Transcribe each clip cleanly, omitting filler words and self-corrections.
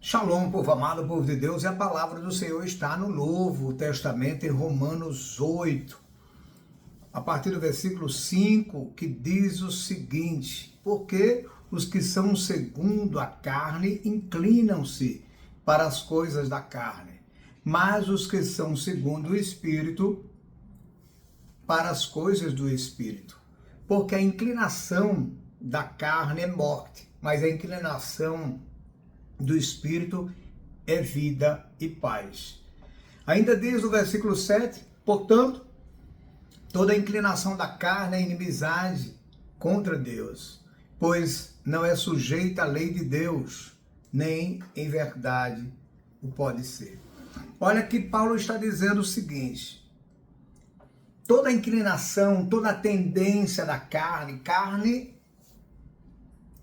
Shalom, povo amado, povo de Deus, e a palavra do Senhor está no Novo Testamento, em Romanos 8, a partir do versículo 5, que diz o seguinte: porque os que são segundo a carne inclinam-se para as coisas da carne, mas os que são segundo o Espírito, para as coisas do Espírito. Porque a inclinação da carne é morte, mas a inclinação do Espírito é vida e paz. Ainda diz no versículo 7, portanto, toda inclinação da carne é inimizade contra Deus, pois não é sujeita à lei de Deus, nem em verdade o pode ser. Olha que Paulo está dizendo o seguinte: toda inclinação, toda tendência da carne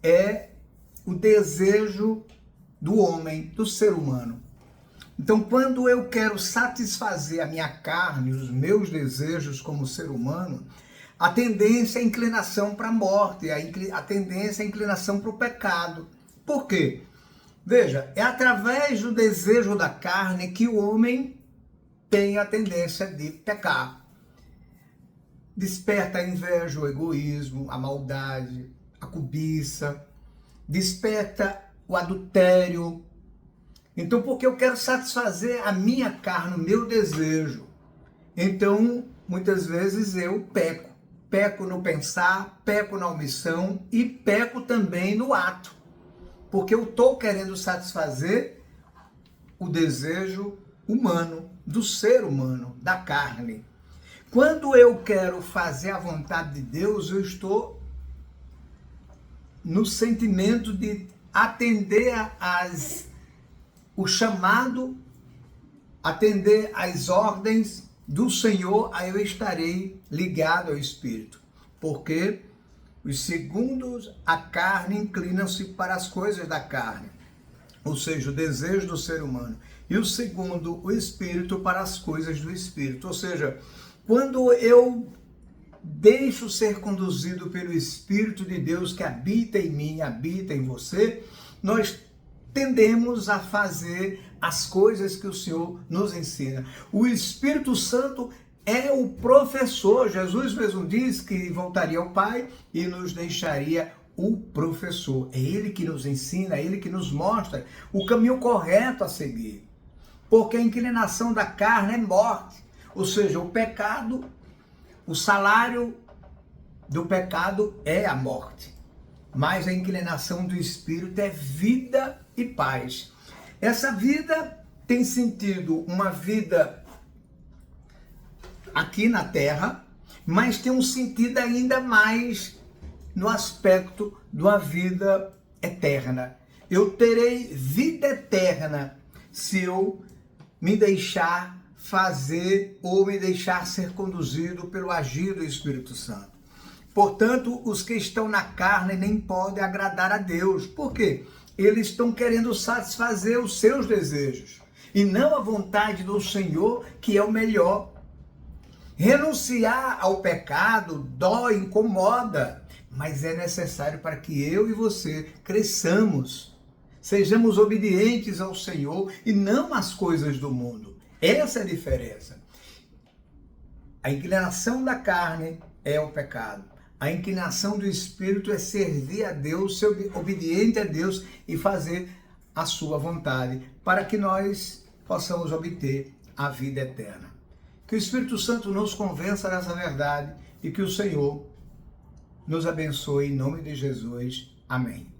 é o desejo do homem, do ser humano. Então, quando eu quero satisfazer a minha carne, os meus desejos como ser humano, a tendência é a inclinação para a morte, a tendência é a inclinação para o pecado. Por quê? Veja, é através do desejo da carne que o homem tem a tendência de pecar. Desperta a inveja, o egoísmo, a maldade, a cobiça, desperta o adultério. Então, porque eu quero satisfazer a minha carne, o meu desejo, então, muitas vezes eu peco. Peco no pensar, peco na omissão e peco também no ato. Porque eu estou querendo satisfazer o desejo humano, do ser humano, da carne. Quando eu quero fazer a vontade de Deus, eu estou no sentimento de atender o chamado, atender às ordens do Senhor, aí eu estarei ligado ao Espírito. Porque os segundos a carne inclinam-se para as coisas da carne, ou seja, o desejo do ser humano. E o segundo, o Espírito, para as coisas do Espírito. Ou seja, quando eu deixo ser conduzido pelo Espírito de Deus que habita em mim, habita em você, nós tendemos a fazer as coisas que o Senhor nos ensina. O Espírito Santo é o professor. Jesus mesmo diz que voltaria ao Pai e nos deixaria o professor. É Ele que nos ensina, é Ele que nos mostra o caminho correto a seguir. Porque a inclinação da carne é morte, ou seja, o pecado. O salário do pecado é a morte, mas a inclinação do Espírito é vida e paz. Essa vida tem sentido uma vida aqui na terra, mas tem um sentido ainda mais no aspecto de uma vida eterna. Eu terei vida eterna se eu me deixar fazer ou me deixar ser conduzido pelo agir do Espírito Santo. Portanto, os que estão na carne nem podem agradar a Deus. Por quê? Eles estão querendo satisfazer os seus desejos e não a vontade do Senhor, que é o melhor. Renunciar ao pecado dói, incomoda, mas é necessário para que eu e você cresçamos, sejamos obedientes ao Senhor e não às coisas do mundo. Essa é a diferença. A inclinação da carne é o pecado. A inclinação do Espírito é servir a Deus, ser obediente a Deus e fazer a sua vontade, para que nós possamos obter a vida eterna. Que o Espírito Santo nos convença dessa verdade e que o Senhor nos abençoe em nome de Jesus. Amém.